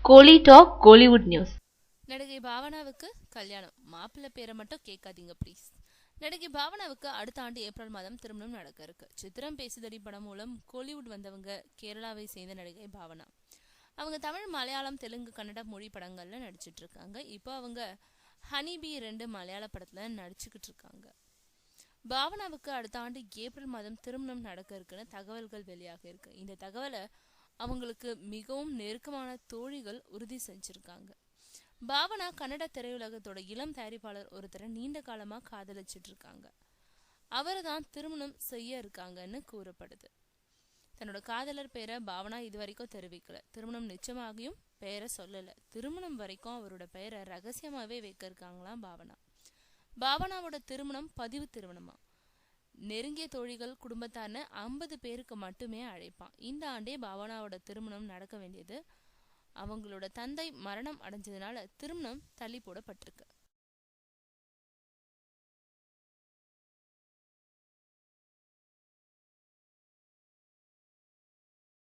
கோலி talk Kollywood news. நடிகை பாவனாவுக்கு கல்யாணம். மாப்பிள்ளை பேரை மட்டும் கேட்காதீங்க ப்ளீஸ். நடிகை பாவனாவுக்கு அடுத்த ஆண்டு ஏப்ரல் மாதம் திருமணம் நடக்க இருக்கு. சித்திரம் பேசுதடி படம் மூலம் கோலிவுட் வந்தவங்க கேரளாவை சேர்ந்த நடிகை பாவனா. அவங்க தமிழ், மலையாளம், தெலுங்கு, கன்னட மொழி படங்கள்ல நடிச்சிட்டு இருக்காங்க. இப்போ அவங்க ஹனிபி 2 மலையாள படத்துல நடிச்சுக்கிட்டு இருக்காங்க. பாவனாவுக்கு அடுத்த ஆண்டு ஏப்ரல் மாதம் திருமணம் நடக்க இருக்குன்னு தகவல்கள் வெளியாக இருக்கு. இந்த தகவலை அவங்களுக்கு மிகவும் நெருக்கமான தோழிகள் உறுதி செஞ்சிருக்காங்க. பாவனா கன்னட திரையுலகத்தோட இளம் தயாரிப்பாளர் ஒருத்தரை நீண்ட காலமா காதலிச்சிட்டு இருக்காங்க. அவரை தான் திருமணம் செய்ய இருக்காங்கன்னு கூறப்படுது. தன்னோட காதலர் பேரை பாவனா இதுவரைக்கும் தெரிவிக்கல. திருமணம் நிச்சயமாகியும் பெயரை சொல்லல. திருமணம் வரைக்கும் அவரோட பெயரை ரகசியமாவே வைக்க இருக்காங்களாம் பாவனா. பாவனாவோட திருமணம் பதிவு திருமணமா. நெருங்கிய தோழிகள், குடும்பத்தான 50 பேருக்கு மட்டுமே அழைப்பான். இந்த ஆண்டே பாவனாவோட திருமணம் நடக்க வேண்டியது அவங்களோட தந்தை மரணம் அடைஞ்சதுனால திருமணம் தள்ளி போடப்பட்டிருக்கு.